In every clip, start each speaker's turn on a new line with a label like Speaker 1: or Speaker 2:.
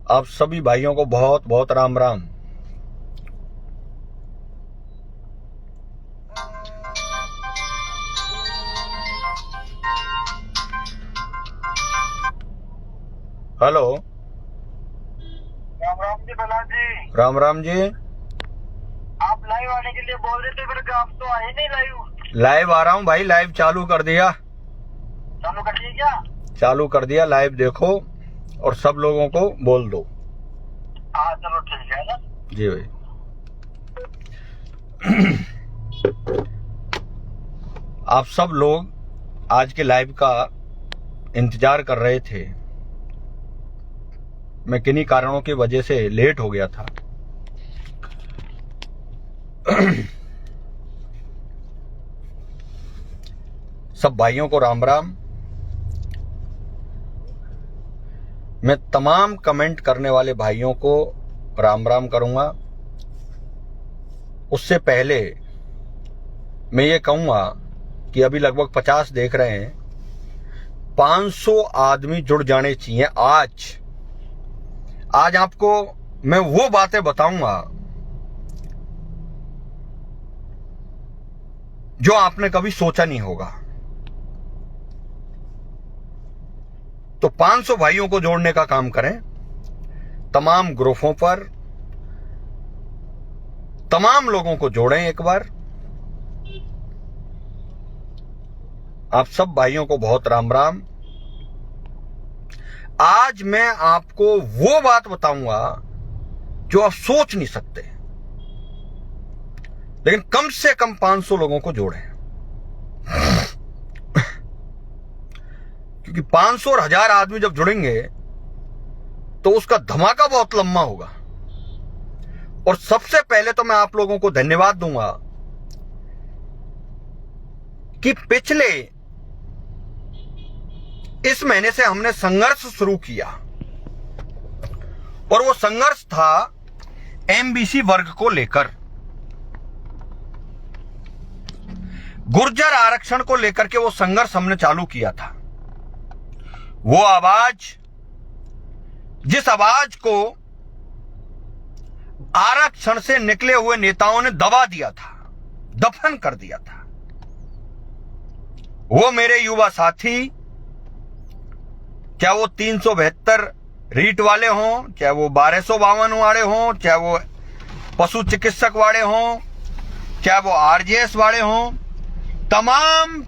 Speaker 1: आप सभी भाइयों को बहुत बहुत राम राम। हेलो,
Speaker 2: राम राम जी प्रहलाद जी।
Speaker 1: राम राम जी।
Speaker 2: आप लाइव आने के लिए बोल रहे थे, फिर आप तो आए नहीं लाइव।
Speaker 1: लाइव आ रहा हूँ भाई, लाइव चालू कर दिया।
Speaker 2: चालू कर दिए क्या?
Speaker 1: चालू कर दिया, लाइव देखो और सब लोगों को बोल दो।
Speaker 2: हाँ चलो ठीक है ना
Speaker 1: जी भाई। आप सब लोग आज के लाइव का इंतजार कर रहे थे। मैं किन्हीं कारणों की वजह से लेट हो गया था। सब भाइयों को राम राम। मैं तमाम कमेंट करने वाले भाइयों को राम राम करूंगा। उससे पहले मैं ये कहूंगा कि अभी लगभग 50 देख रहे हैं, 500 आदमी जुड़ जाने चाहिए। आज आपको मैं वो बातें बताऊंगा जो आपने कभी सोचा नहीं होगा। तो 500 भाइयों को जोड़ने का काम करें। तमाम ग्रुपों पर तमाम लोगों को जोड़ें एक बार। आप सब भाइयों को बहुत राम राम। आज मैं आपको वो बात बताऊंगा जो आप सोच नहीं सकते, लेकिन कम से कम 500 लोगों को जोड़ें। क्योंकि 500 और 1000 आदमी जब जुड़ेंगे तो उसका धमाका बहुत लंबा होगा। और सबसे पहले तो मैं आप लोगों को धन्यवाद दूंगा कि पिछले इस महीने से हमने संघर्ष शुरू किया, और वो संघर्ष था एमबीसी वर्ग को लेकर, गुर्जर आरक्षण को लेकर के वो संघर्ष हमने चालू किया था। वो आवाज, जिस आवाज को आरक्षण से निकले हुए नेताओं ने दबा दिया था, दफन कर दिया था, वो मेरे युवा साथी, चाहे वो 372 रीट वाले हों, चाहे वो 1252 वाले हों, चाहे वो पशु चिकित्सक वाले हों, चाहे वो आरजेएस वाले हों, तमाम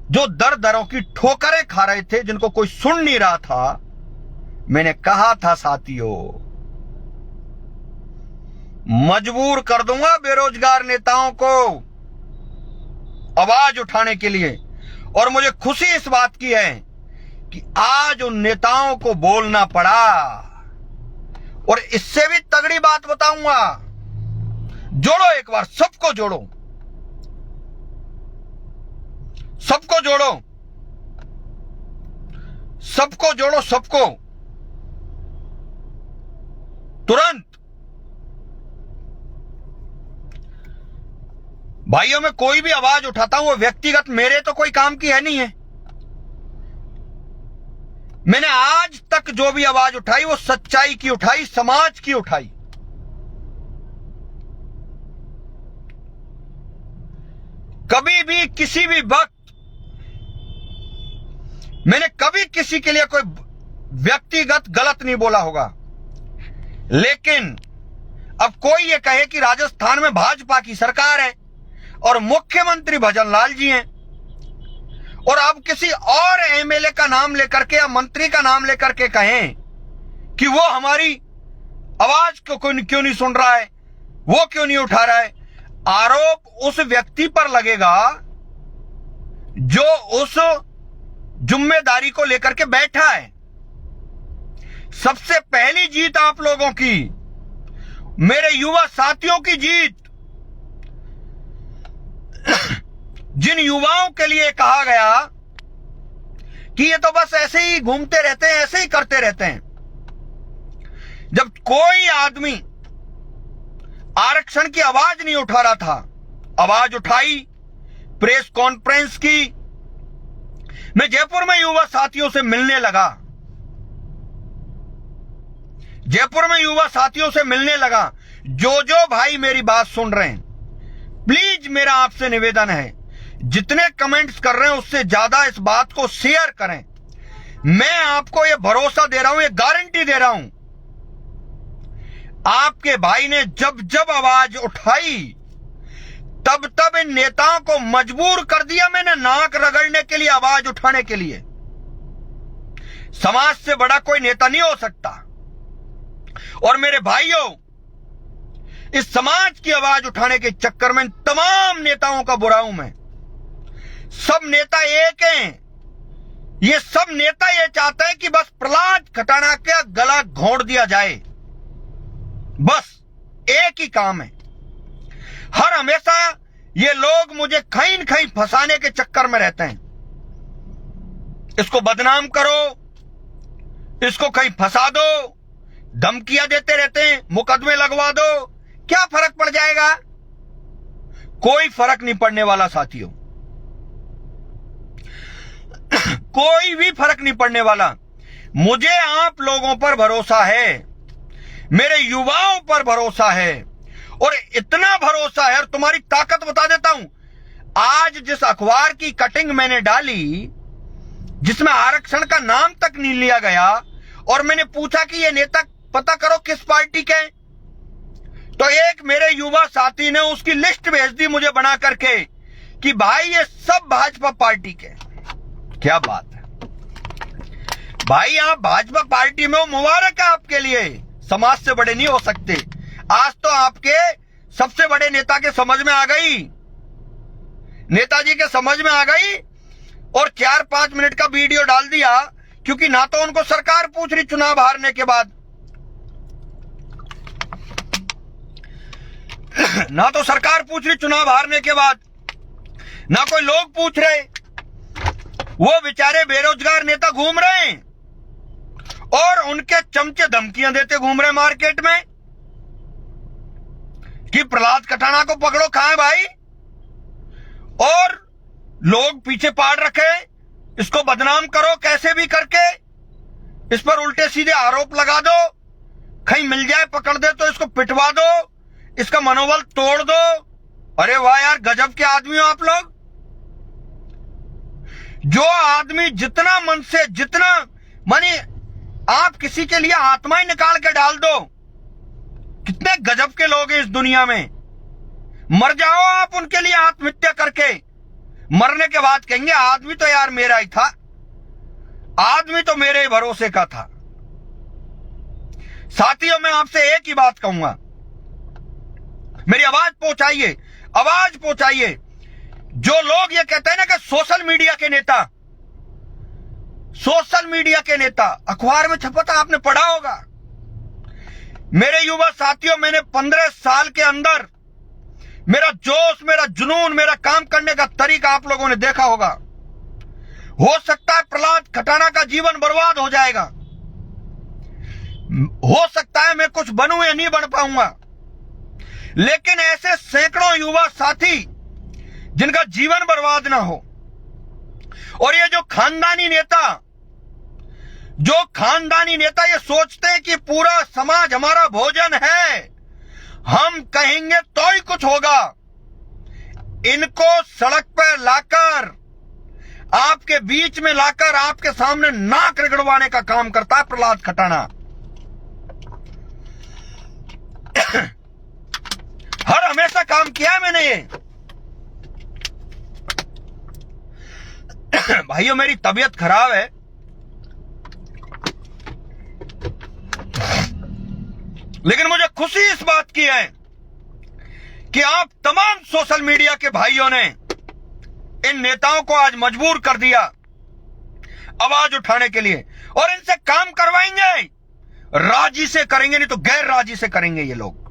Speaker 1: जो दर दरों की ठोकरें खा रहे थे, जिनको कोई सुन नहीं रहा था, मैंने कहा था साथियों, मजबूर कर दूंगा बेरोजगार नेताओं को आवाज उठाने के लिए। और मुझे खुशी इस बात की है कि आज उन नेताओं को बोलना पड़ा। और इससे भी तगड़ी बात बताऊंगा, जोड़ो एक बार, सबको जोड़ो, सबको जोड़ो, सबको जोड़ो, सबको तुरंत। भाइयों, में कोई भी आवाज उठाता हूं वो व्यक्तिगत मेरे तो कोई काम की है नहीं है। मैंने आज तक जो भी आवाज उठाई वो सच्चाई की उठाई, समाज की उठाई। कभी भी किसी भी वक्त मैंने कभी किसी के लिए कोई व्यक्तिगत गलत नहीं बोला होगा। लेकिन अब कोई ये कहे कि राजस्थान में भाजपा की सरकार है और मुख्यमंत्री भजन लाल जी हैं, और अब किसी और एमएलए का नाम लेकर के या मंत्री का नाम लेकर के कहें कि वो हमारी आवाज को क्यों नहीं सुन रहा है, वो क्यों नहीं उठा रहा है, आरोप उस व्यक्ति पर लगेगा जो उस जिम्मेदारी को लेकर के बैठा है। सबसे पहली जीत आप लोगों की, मेरे युवा साथियों की जीत, जिन युवाओं के लिए कहा गया कि ये तो बस ऐसे ही घूमते रहते हैं, ऐसे ही करते रहते हैं। जब कोई आदमी आरक्षण की आवाज नहीं उठा रहा था, आवाज उठाई, प्रेस कॉन्फ्रेंस की। मैं जयपुर में युवा साथियों से मिलने लगा, जयपुर में युवा साथियों से मिलने लगा। जो भाई मेरी बात सुन रहे हैं, प्लीज मेरा आपसे निवेदन है, जितने कमेंट्स कर रहे हैं उससे ज्यादा इस बात को शेयर करें। मैं आपको यह भरोसा दे रहा हूं, यह गारंटी दे रहा हूं, आपके भाई ने जब जब आवाज उठाई तब तब इन नेताओं को मजबूर कर दिया मैंने नाक रगड़ने के लिए, आवाज उठाने के लिए। समाज से बड़ा कोई नेता नहीं हो सकता। और मेरे भाइयों, इस समाज की आवाज उठाने के चक्कर में तमाम नेताओं का बुरा हूं मैं। सब नेता एक हैं। ये सब नेता ये चाहते हैं कि बस प्रहलाद खटाना का गला घोंट दिया जाए, बस एक ही काम है। हर हमेशा ये लोग मुझे कहीं न कहीं फंसाने के चक्कर में रहते हैं। इसको बदनाम करो, इसको कहीं फंसा दो, धमकियां देते रहते हैं, मुकदमे लगवा दो, क्या फर्क पड़ जाएगा? कोई फर्क नहीं पड़ने वाला साथियों, कोई भी फर्क नहीं पड़ने वाला। मुझे आप लोगों पर भरोसा है, मेरे युवाओं पर भरोसा है, और इतना भरोसा है, और तुम्हारी ताकत बता देता हूं। आज जिस अखबार की कटिंग मैंने डाली जिसमें आरक्षण का नाम तक नहीं लिया गया, और मैंने पूछा कि ये नेता पता करो किस पार्टी के, तो एक मेरे युवा साथी ने उसकी लिस्ट भेज दी मुझे बना करके कि भाई ये सब भाजपा पार्टी के। क्या बात है भाई, आप भाजपा पार्टी में हो, मुबारक है आपके लिए। समाज से बड़े नहीं हो सकते। आज तो आपके सबसे बड़े नेता के समझ में आ गई, नेताजी के समझ में आ गई, और 4-5 मिनट का वीडियो डाल दिया, क्योंकि ना तो उनको सरकार पूछ रही चुनाव हारने के बाद, ना तो सरकार पूछ रही चुनाव हारने के बाद, ना कोई लोग पूछ रहे। वो बेचारे बेरोजगार नेता घूम रहे हैं और उनके चमचे धमकियां देते घूम रहे मार्केट में कि प्रहलाद खटाना को पकड़ो, कहां है भाई? और लोग पीछे पाड़ रखे, इसको बदनाम करो कैसे भी करके, इस पर उल्टे सीधे आरोप लगा दो, कहीं मिल जाए पकड़ दे तो इसको पिटवा दो, इसका मनोबल तोड़ दो। अरे वाह यार, गजब के आदमी हो आप लोग। जो आदमी जितना मन से, जितना मानी आप किसी के लिए आत्मा ही निकाल के डाल दो, कितने गजब के लोग हैं इस दुनिया में। मर जाओ आप उनके लिए आत्महत्या करके, मरने के बाद कहेंगे आदमी तो यार मेरा ही था, आदमी तो मेरे ही भरोसे का था। साथियों, मैं आपसे एक ही बात कहूंगा, मेरी आवाज पहुंचाइए, आवाज पहुंचाइए। जो लोग ये कहते हैं ना कि सोशल मीडिया के नेता, सोशल मीडिया के नेता, अखबार में छपा था, आपने पढ़ा होगा। मेरे युवा साथियों, मैंने 15 साल के अंदर मेरा जोश, मेरा जुनून, मेरा काम करने का तरीका आप लोगों ने देखा होगा। हो सकता है प्रहलाद खटाना का जीवन बर्बाद हो जाएगा, हो सकता है मैं कुछ बनूं या नहीं बन पाऊंगा, लेकिन ऐसे सैकड़ों युवा साथी जिनका जीवन बर्बाद ना हो। और ये जो खानदानी नेता ये सोचते हैं कि पूरा समाज हमारा भोजन है, हम कहेंगे तो ही कुछ होगा। इनको सड़क पर लाकर, आपके बीच में लाकर आपके सामने नाक रगड़वाने का काम करता है प्रहलाद खटाना। हर हमेशा काम किया है मैंने ये। भाइयों, मेरी तबीयत खराब है, लेकिन मुझे खुशी इस बात की है कि आप तमाम सोशल मीडिया के भाइयों ने इन नेताओं को आज मजबूर कर दिया आवाज उठाने के लिए, और इनसे काम करवाएंगे। राजी से करेंगे, नहीं तो गैर राजी से करेंगे ये लोग।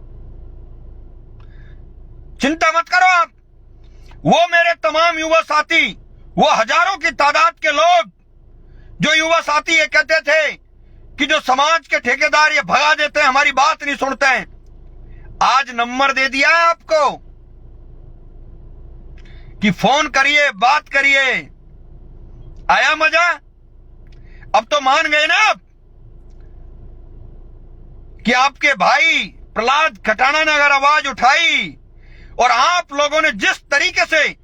Speaker 1: चिंता मत करो आप। वो मेरे तमाम युवा साथी, वो हजारों की तादाद के लोग जो युवा साथी ये कहते थे कि जो समाज के ठेकेदार ये भगा देते हैं, हमारी बात नहीं सुनते हैं, आज नंबर दे दिया है आपको कि फोन करिए, बात करिए। आया मजा? अब तो मान गए ना आप? कि आपके भाई प्रहलाद खटाना ने अगर आवाज उठाई और आप लोगों ने जिस तरीके से,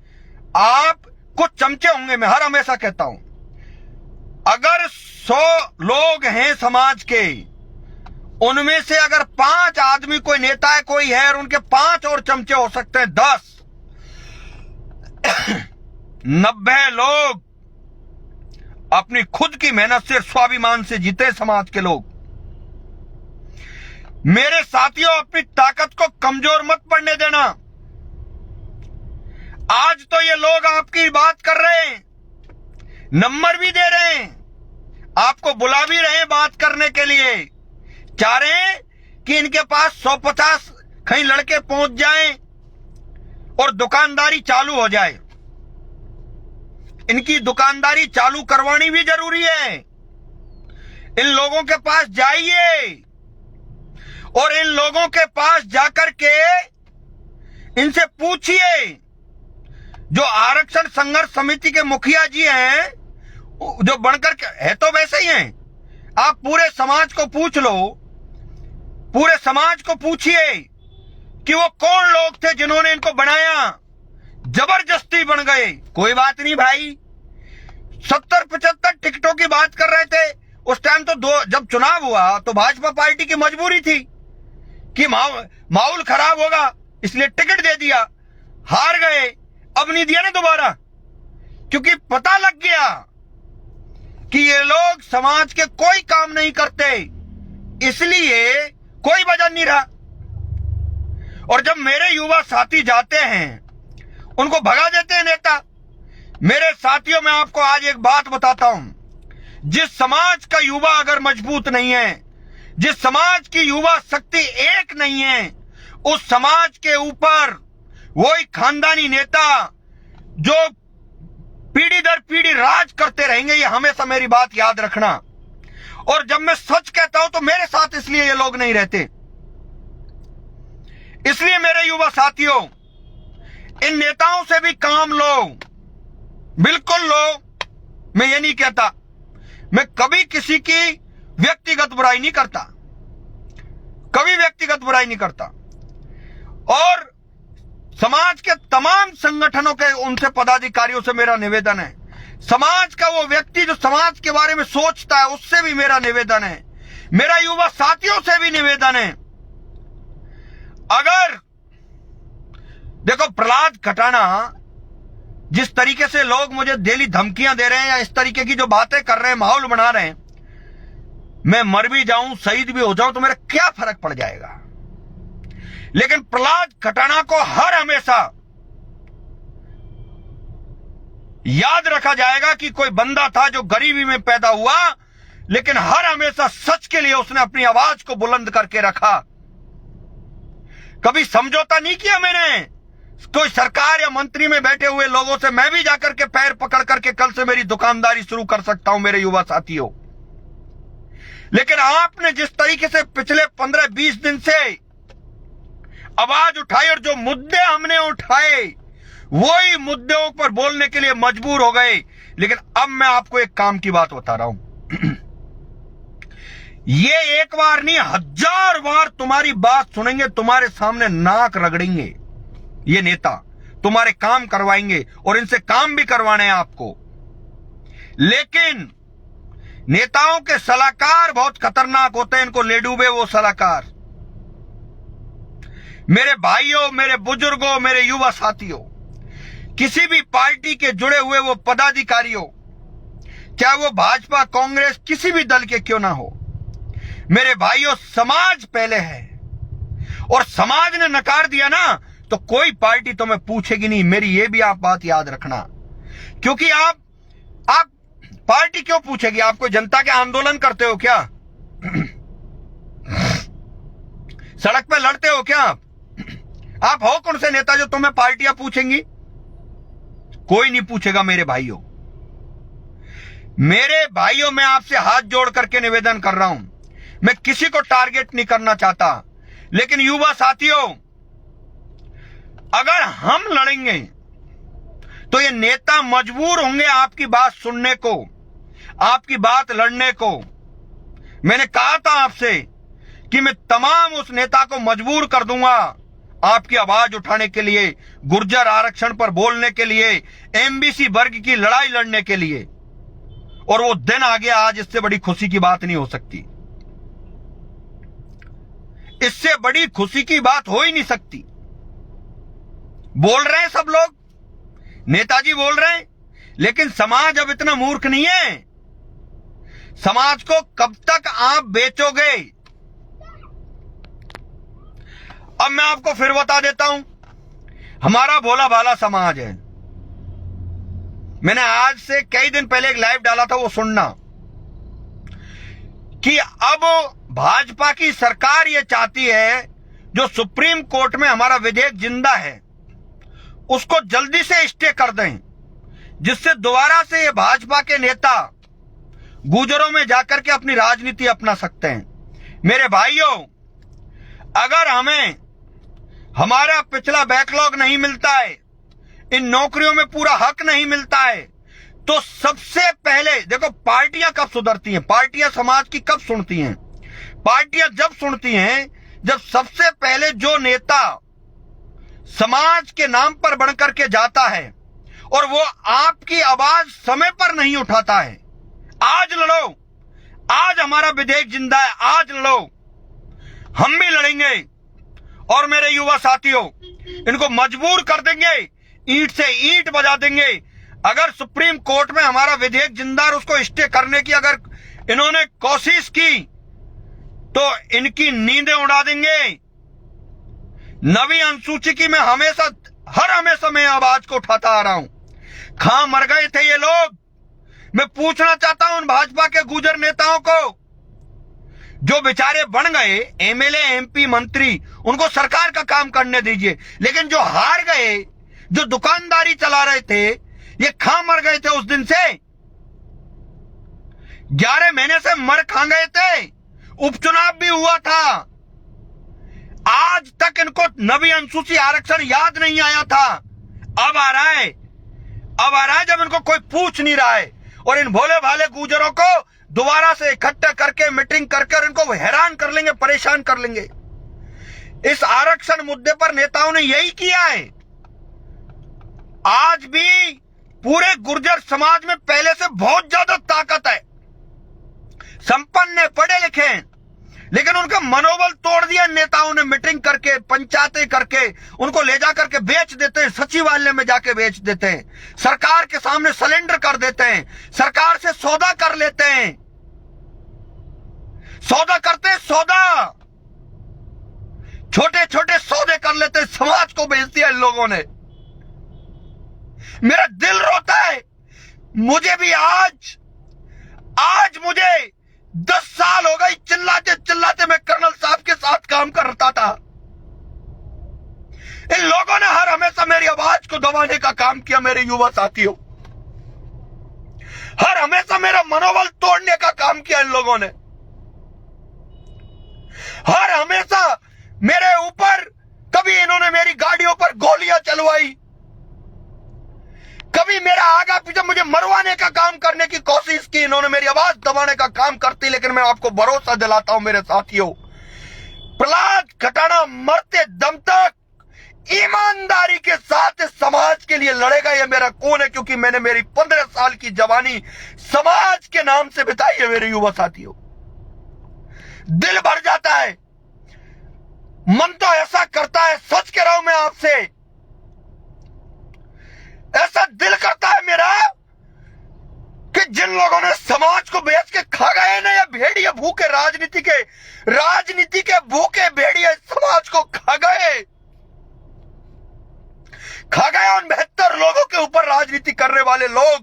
Speaker 1: आप कुछ चमचे होंगे, मैं हर हमेशा कहता हूं, अगर 100 लोग हैं समाज के, उनमें से अगर 5 आदमी कोई नेता है, कोई है, और उनके 5 और चमचे हो सकते हैं 10, 90 लोग अपनी खुद की मेहनत से, स्वाभिमान से जीते समाज के लोग। मेरे साथियों, अपनी ताकत को कमजोर मत पड़ने देना। आज तो ये लोग आपकी बात कर रहे हैं, नंबर भी दे रहे हैं, आपको बुला भी रहे हैं बात करने के लिए, चाह रहे हैं कि इनके पास 150 कहीं लड़के पहुंच जाएं और दुकानदारी चालू हो जाए। इनकी दुकानदारी चालू करवानी भी जरूरी है। इन लोगों के पास जाइए और इन लोगों के पास जाकर के इनसे पूछिए, जो आरक्षण संघर्ष समिति के मुखिया जी हैं, जो बनकर के है तो वैसे ही हैं, आप पूरे समाज को पूछ लो, पूरे समाज को पूछिए कि वो कौन लोग थे जिन्होंने इनको बनाया, जबरदस्ती बन गए। कोई बात नहीं भाई, 70-75 टिकटों की बात कर रहे थे उस टाइम तो, जब चुनाव हुआ तो भाजपा पार्टी की मजबूरी थी कि माहौल खराब होगा, इसलिए टिकट दे दिया, हार गए, अब नहीं दिया ना दोबारा, क्योंकि पता लग गया कि ये लोग समाज के कोई काम नहीं करते, इसलिए कोई वजह नहीं रहा। और जब मेरे युवा साथी जाते हैं, उनको भगा देते हैं नेता। मेरे साथियों, मैं आपको आज एक बात बताता हूं, जिस समाज का युवा अगर मजबूत नहीं है, जिस समाज की युवा शक्ति एक नहीं है, उस समाज के ऊपर वही खानदानी नेता जो पीढ़ी दर पीढ़ी राज करते रहेंगे। ये हमेशा मेरी बात याद रखना। और जब मैं सच कहता हूं तो मेरे साथ इसलिए ये लोग नहीं रहते। इसलिए मेरे युवा साथियों, इन नेताओं से भी काम लो, बिल्कुल लो। मैं ये नहीं कहता, मैं कभी किसी की व्यक्तिगत बुराई नहीं करता, कभी व्यक्तिगत बुराई नहीं करता। और समाज के तमाम संगठनों के उनसे पदाधिकारियों से मेरा निवेदन है, समाज का वो व्यक्ति जो समाज के बारे में सोचता है, उससे भी मेरा निवेदन है, मेरा युवा साथियों से भी निवेदन है। अगर देखो, प्रहलाद खटाना, जिस तरीके से लोग मुझे डेली धमकियां दे रहे हैं या इस तरीके की जो बातें कर रहे हैं, माहौल बना रहे हैं, मैं मर भी जाऊं, शहीद भी हो जाऊं तो मेरा क्या फर्क पड़ जाएगा। लेकिन प्रहलाद खटाना को हर हमेशा याद रखा जाएगा कि कोई बंदा था जो गरीबी में पैदा हुआ, लेकिन हर हमेशा सच के लिए उसने अपनी आवाज को बुलंद करके रखा। कभी समझौता नहीं किया मैंने कोई सरकार या मंत्री में बैठे हुए लोगों से। मैं भी जाकर के पैर पकड़ करके कल से मेरी दुकानदारी शुरू कर सकता हूं मेरे युवा साथियों। लेकिन आपने जिस तरीके से पिछले 15-20 दिन से आवाज उठाई और जो मुद्दे हमने उठाए, वही मुद्दों पर बोलने के लिए मजबूर हो गए। लेकिन अब मैं आपको एक काम की बात बता रहा हूं, ये एक बार नहीं, 1000 बार तुम्हारी बात सुनेंगे, तुम्हारे सामने नाक रगड़ेंगे। ये नेता तुम्हारे काम करवाएंगे और इनसे काम भी करवाने हैं आपको। लेकिन नेताओं के सलाहकार बहुत खतरनाक होते हैं, इनको ले डूबे वो सलाहकार। मेरे भाइयों, मेरे बुजुर्गों, मेरे युवा साथियों, किसी भी पार्टी के जुड़े हुए वो पदाधिकारियों, चाहे वो भाजपा, कांग्रेस, किसी भी दल के क्यों ना हो, मेरे भाइयों, समाज पहले है। और समाज ने नकार दिया ना तो कोई पार्टी तुम्हें पूछेगी नहीं। मेरी ये भी आप बात याद रखना, क्योंकि आप पार्टी क्यों पूछेगी? आप कोई जनता के आंदोलन करते हो क्या? सड़क पे लड़ते हो क्या? आप हो कौन से नेता जो तुम्हें पार्टियां पूछेंगी? कोई नहीं पूछेगा। मेरे भाइयों, मैं आपसे हाथ जोड़ करके निवेदन कर रहा हूं, मैं किसी को टारगेट नहीं करना चाहता। लेकिन युवा साथियों, अगर हम लड़ेंगे तो ये नेता मजबूर होंगे आपकी बात सुनने को, आपकी बात लड़ने को। मैंने कहा था आपसे कि मैं तमाम उस नेता को मजबूर कर दूंगा आपकी आवाज उठाने के लिए, गुर्जर आरक्षण पर बोलने के लिए, एमबीसी वर्ग की लड़ाई लड़ने के लिए। और वो दिन आ गया आज, इससे बड़ी खुशी की बात नहीं हो सकती। इससे बड़ी खुशी की बात हो ही नहीं सकती। बोल रहे हैं सब लोग, नेताजी बोल रहे हैं, लेकिन समाज अब इतना मूर्ख नहीं है। समाज को कब तक आप बेचोगे? अब मैं आपको फिर बता देता हूं, हमारा भोला भाला समाज है। मैंने आज से कई दिन पहले एक लाइव डाला था, वो सुनना, कि अब भाजपा की सरकार ये चाहती है जो सुप्रीम कोर्ट में हमारा विधेयक जिंदा है उसको जल्दी से स्टे कर दें, जिससे दोबारा से ये भाजपा के नेता गुजरों में जाकर के अपनी राजनीति अपना सकते हैं। मेरे भाइयों, अगर हमें हमारा पिछला बैकलॉग नहीं मिलता है, इन नौकरियों में पूरा हक नहीं मिलता है, तो सबसे पहले देखो, पार्टियां कब सुधरती हैं? पार्टियां समाज की कब सुनती हैं? पार्टियां जब सुनती हैं जब सबसे पहले जो नेता समाज के नाम पर बनकर के जाता है और वो आपकी आवाज समय पर नहीं उठाता है। आज लड़ो, आज हमारा विधेयक जिंदा है, आज लड़ो, हम भी लड़ेंगे। और मेरे युवा साथियों, इनको मजबूर कर देंगे, ईंट से ईंट बजा देंगे। अगर सुप्रीम कोर्ट में हमारा विधेयक जिंदा और उसको स्टे करने की अगर इन्होंने कोशिश की तो इनकी नींदें उड़ा देंगे। नवी अनुसूची की मैं हर हमेशा मैं आवाज को उठाता आ रहा हूं। कहां मर गए थे ये लोग? मैं पूछना चाहता हूं उन भाजपा के गुजर नेताओं को, जो बेचारे बन गए एमएलए, एमपी, मंत्री, उनको सरकार का काम करने दीजिए। लेकिन जो हार गए, जो दुकानदारी चला रहे थे, ये कहां मर गए थे उस दिन से? 11 महीने से मर खा गए थे। उपचुनाव भी हुआ था, आज तक इनको नवी अनुसूची आरक्षण याद नहीं आया था। अब आ रहा है, अब आ रहा है जब इनको कोई पूछ नहीं रहा है। और इन भोले भाले गुजरों को दोबारा से इकट्ठा करके मीटिंग करके और इनको हैरान कर लेंगे, परेशान कर लेंगे। इस आरक्षण मुद्दे पर नेताओं ने यही किया है। आज भी पूरे गुर्जर समाज में पहले से बहुत ज्यादा ताकत है, संपन्न है, पढ़े लिखे हैं, लेकिन उनका मनोबल तोड़ दिया नेताओं ने। मीटिंग करके, पंचायतें करके उनको ले जाकर के बेच देते हैं, सचिवालय में जाके बेच देते हैं, सरकार के सामने सरेंडर कर देते हैं, सरकार से सौदा कर लेते हैं। सौदा करते हैं, सौदा, छोटे छोटे सौदे कर लेते हैं, समाज को बेच दिया इन लोगों ने। मेरा दिल रोता है। मुझे भी आज मुझे 10 साल हो गए, चिल्लाते चिल्लाते मैं कर्नल साहब के साथ काम करता था। इन लोगों ने हर हमेशा मेरी आवाज को दबाने का काम किया। मेरे युवा साथियों, हर हमेशा मेरा मनोबल तोड़ने का काम किया इन लोगों ने। हर हमेशा मेरे ऊपर, कभी इन्होंने मेरी गाड़ियों पर गोलियां चलवाई, कभी मेरा आगा पीछे मुझे मरवाने का काम करने की कोशिश की। इन्होंने मेरी आवाज दबाने का काम करती, लेकिन मैं आपको भरोसा दिलाता हूं मेरे साथियों, प्रहलाद खटाना मरते दम तक ईमानदारी के साथ इस समाज के लिए लड़ेगा। ये मेरा कौन है, क्योंकि मैंने मेरी 15 साल की जवानी समाज के नाम से बिताई है। मेरे युवा साथियों, दिल भर जाता है, मन तो ऐसा करता है, सच कह रहा हूं मैं आपसे, ऐसा दिल करता है मेरा कि जिन लोगों ने समाज को बेच के खा गए ना, ये भेड़िए भूखे राजनीति के भूखे भेड़िए समाज को खा गए उन 72 लोगों के ऊपर राजनीति करने वाले लोग।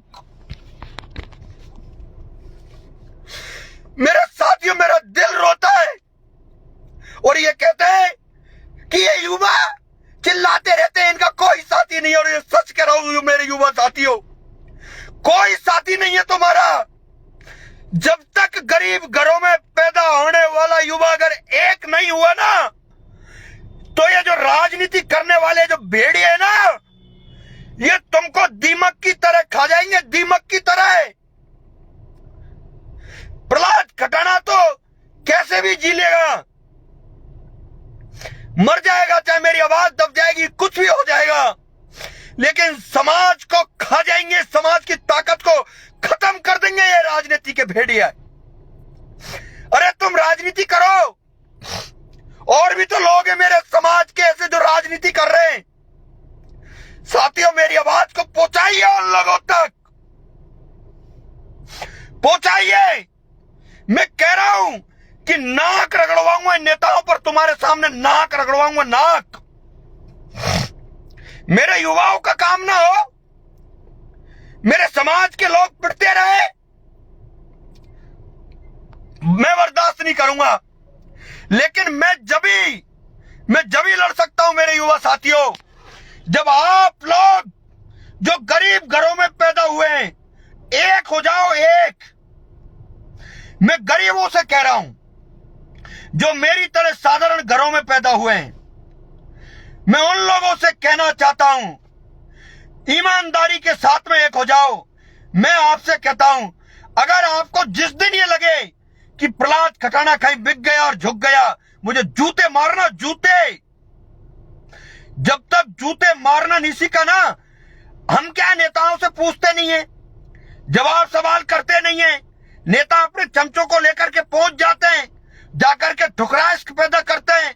Speaker 1: मेरे साथियों, मेरा दिल रोता है। और ये कहते हैं कि ये युवा चिल्लाते रहते हैं, इनका कोई साथी नहीं है। और ये सच कह रहा हूं मेरे युवा साथियों, कोई साथी नहीं है तुम्हारा। जब तक गरीब घरों में पैदा होने वाला युवा अगर एक नहीं हुआ ना, तो ये जो राजनीति करने वाले जो भेड़िए है ना, ये तुमको दीमक की तरह खा जाएंगे, दीमक की तरह। प्रहलाद खटाना तो कैसे भी जी लेगा, मर जाएगा, चाहे मेरी आवाज दब जाएगी, कुछ भी हो जाएगा, लेकिन समाज को खा जाएंगे, समाज की ताकत को खत्म कर देंगे ये राजनीति के भेड़िया। अरे तुम राजनीति करो, और भी तो लोग हैं मेरे समाज के ऐसे जो राजनीति कर रहे हैं। साथियों, मेरी आवाज को पहुंचाइए उन लोगों तक, पहुंचाइए। मैं कह रहा हूं कि नाक रगड़वाऊंगा इन नेताओं पर, तुम्हारे सामने नाक रगड़वाऊंगा, नाक। मेरे युवाओं का काम ना हो, मेरे समाज के लोग पिटते रहे, मैं बर्दाश्त नहीं करूंगा। लेकिन मैं जब भी लड़ सकता हूं मेरे युवा साथियों, जब आप लोग जो गरीब घरों में पैदा हुए हैं, एक हो जाओ, एक। मैं गरीबों से कह रहा हूं जो मेरी तरह साधारण घरों में पैदा हुए हैं, मैं उन लोगों से कहना चाहता हूं, ईमानदारी के साथ में एक हो जाओ। मैं आपसे कहता हूं, अगर आपको जिस दिन ये लगे कि प्रहलाद खटाना कहीं बिक गया और झुक गया, मुझे जूते मारना, जूते। जब तक जूते मारना नहीं सीखा ना, हम क्या नेताओं से पूछते नहीं है, जवाब सवाल करते नहीं है। नेता अपने चमचों को लेकर के पहुंच जाते हैं, जाकर के ठुकराइश पैदा करते हैं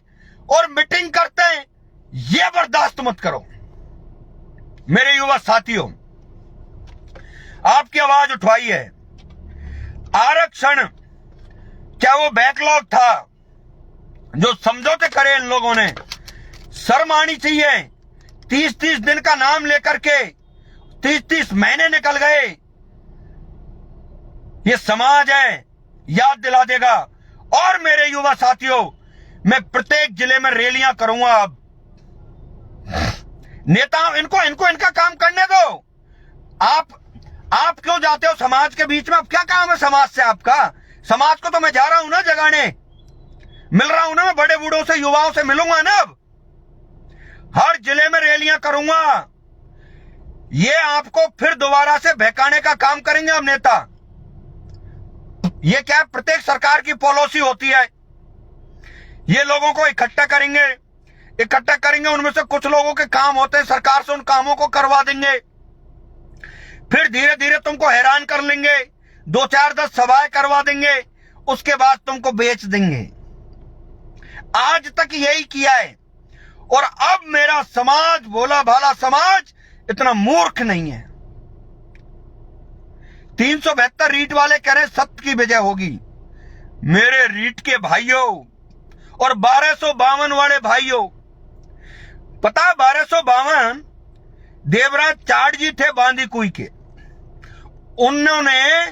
Speaker 1: और मीटिंग करते हैं। यह बर्दाश्त मत करो मेरे युवा साथियों, आपकी आवाज उठवाई है। आरक्षण क्या वो बैकलॉग था जो समझौते करे इन लोगों ने? शर्म आनी चाहिए। 30-30 दिन का नाम लेकर के 30-30 महीने निकल गए। ये समाज है, याद दिला देगा। और मेरे युवा साथियों, मैं प्रत्येक जिले में रैलियां करूंगा। अब नेता इनको इनका काम करने दो। आप क्यों जाते हो समाज के बीच में? अब क्या काम है समाज से आपका? समाज को तो मैं जा रहा हूं ना जगाने, मिल रहा हूं ना, मैं बड़े बूढ़ों से, युवाओं से मिलूंगा ना। अब हर जिले में रैलियां करूंगा। ये आपको फिर दोबारा से बहकाने का काम करेंगे अब नेता। ये क्या प्रत्येक सरकार की पॉलिसी होती है, ये लोगों को इकट्ठा करेंगे, उनमें से कुछ लोगों के काम होते हैं, सरकार से उन कामों को करवा देंगे, फिर धीरे धीरे तुमको हैरान कर लेंगे, 2-4-10 सभाएं करवा देंगे, उसके बाद तुमको बेच देंगे। आज तक यही किया है। और अब मेरा समाज, भोला भाला समाज, इतना मूर्ख नहीं है। 372 रीट वाले कह रहे सत्य की विजय होगी। मेरे रीट के भाइयों और 1252 वाले भाइयों, पता 1252 देवराज चाट जी थे बांदीकुई के, उन्होंने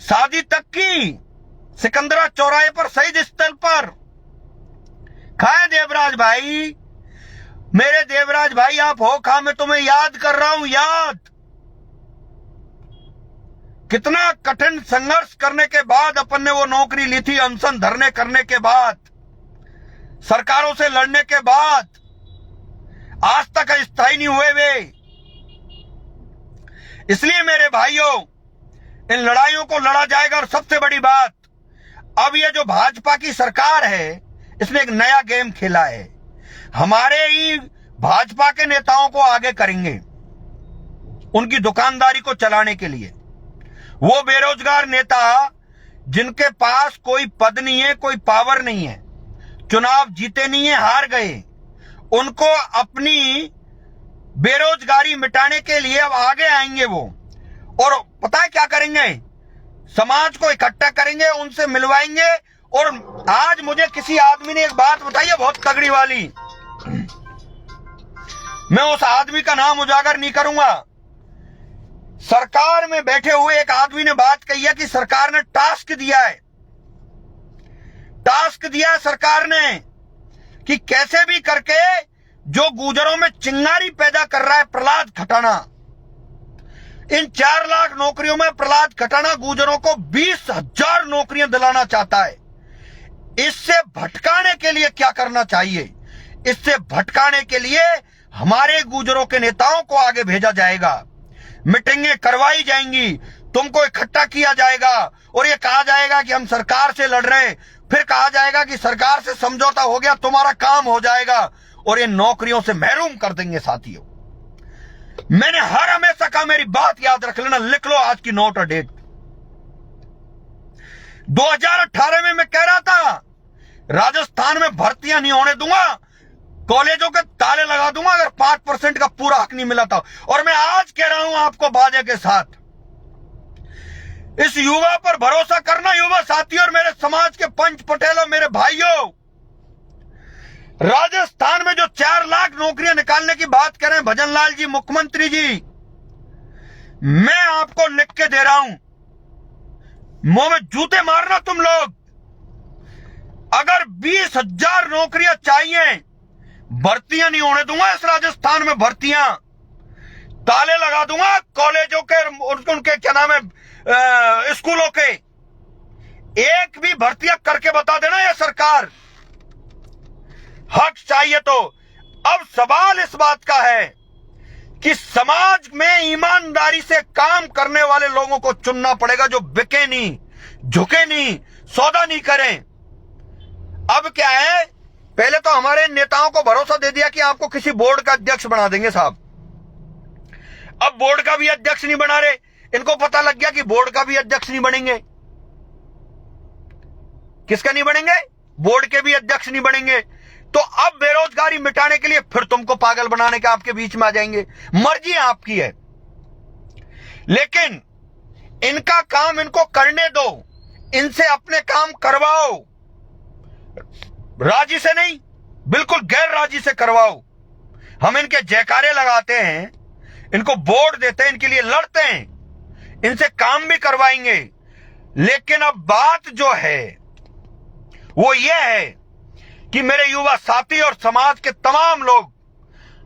Speaker 1: शादी तक की सिकंदरा चौराहे पर, शहीद स्थल पर। खाए देवराज भाई, मेरे देवराज भाई आप हो खा, मैं तुम्हें याद कर रहा हूं, याद। कितना कठिन संघर्ष करने के बाद अपन ने वो नौकरी ली थी, अनशन धरने करने के बाद, सरकारों से लड़ने के बाद, आज तक स्थायी नहीं हुए वे। इसलिए मेरे भाइयों, इन लड़ाइयों को लड़ा जाएगा। और सबसे बड़ी बात, अब ये जो भाजपा की सरकार है, इसने एक नया गेम खेला है। हमारे ही भाजपा के नेताओं को आगे करेंगे उनकी दुकानदारी को चलाने के लिए। वो बेरोजगार नेता जिनके पास कोई पद नहीं है, कोई पावर नहीं है, चुनाव जीते नहीं है, हार गए, उनको अपनी बेरोजगारी मिटाने के लिए अब आगे आएंगे वो। और पता है क्या करेंगे? समाज को इकट्ठा करेंगे, उनसे मिलवाएंगे। और आज मुझे किसी आदमी ने एक बात बताई है बहुत तगड़ी वाली, मैं उस आदमी का नाम उजागर नहीं करूंगा। सरकार में बैठे हुए एक आदमी ने बात कही है कि सरकार ने टास्क दिया है सरकार ने कि कैसे भी करके जो गुजरों में चिंगारी पैदा कर रहा है प्रहलाद खटाना, इन 4 लाख नौकरियों में प्रहलाद खटाना गुजरों को 20,000 नौकरियां दिलाना चाहता है। इससे भटकाने के लिए क्या करना चाहिए? इससे भटकाने के लिए हमारे गुजरों के नेताओं को आगे भेजा जाएगा, मीटिंगें करवाई जाएंगी, तुमको इकट्ठा किया जाएगा और ये कहा जाएगा कि हम सरकार से लड़ रहे हैं, फिर कहा जाएगा कि सरकार से समझौता हो गया, तुम्हारा काम हो जाएगा और ये नौकरियों से महरूम कर देंगे। साथियों, मैंने हर हमेशा कहा, मेरी बात याद रख लेना, लिख लो आज की नोट और डेट। 2018 में मैं कह रहा था राजस्थान में भर्तियां नहीं होने दूंगा, कॉलेजों के ताले लगा दूंगा अगर 5% का पूरा हक नहीं मिला था। और मैं आज कह रहा हूं आपको बाजे के साथ, इस युवा पर भरोसा करना युवा साथियों और मेरे समाज के पंच पटेलों, मेरे भाइयों। राजस्थान में जो 4 लाख नौकरियां निकालने की बात कर रहे हैं भजन लाल जी, मुख्यमंत्री जी, मैं आपको लिख के दे रहा हूं, मुंह में जूते मारना तुम लोग। अगर 20,000 नौकरियां चाहिए, भर्तियां नहीं होने दूंगा इस राजस्थान में, भर्तियां ताले लगा दूंगा कॉलेजों के, उनके क्या नाम है, स्कूलों के। एक भी भर्तियां करके बता देना ये सरकार, हक चाहिए तो। अब सवाल इस बात का है कि समाज में ईमानदारी से काम करने वाले लोगों को चुनना पड़ेगा, जो बिके नहीं, झुके नहीं, सौदा नहीं करें। अब क्या है, पहले तो हमारे नेताओं को भरोसा दे दिया कि आपको किसी बोर्ड का अध्यक्ष बना देंगे साहब, अब बोर्ड का भी अध्यक्ष नहीं बना रहे। इनको पता लग गया कि बोर्ड का भी अध्यक्ष नहीं बनेंगे। किसका नहीं बनेंगे? बोर्ड के भी अध्यक्ष नहीं बनेंगे। तो अब बेरोजगारी मिटाने के लिए फिर तुमको पागल बनाने के आपके बीच में आ जाएंगे। मर्जी आपकी है, लेकिन इनका काम इनको करने दो, इनसे अपने काम करवाओ, राजी से नहीं, बिल्कुल गैर राजी से करवाओ। हम इनके जयकारे लगाते हैं, इनको वोट देते हैं, इनके लिए लड़ते हैं, इनसे काम भी करवाएंगे। लेकिन अब बात जो है वो ये है कि मेरे युवा साथी और समाज के तमाम लोग,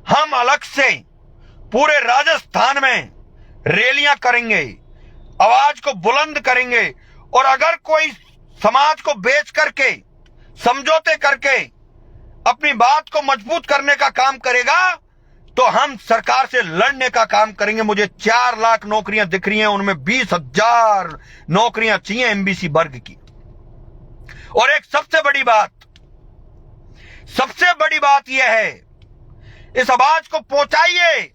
Speaker 1: हम अलग से पूरे राजस्थान में रैलियां करेंगे, आवाज को बुलंद करेंगे। और अगर कोई समाज को बेच करके, समझौते करके अपनी बात को मजबूत करने का काम करेगा, तो हम सरकार से लड़ने का काम करेंगे। मुझे 4 लाख नौकरियां दिख रही हैं, उनमें 20,000 नौकरियां चाहिए एमबीसी वर्ग की। और एक सबसे बड़ी बात यह है, इस आवाज को पहुंचाइए।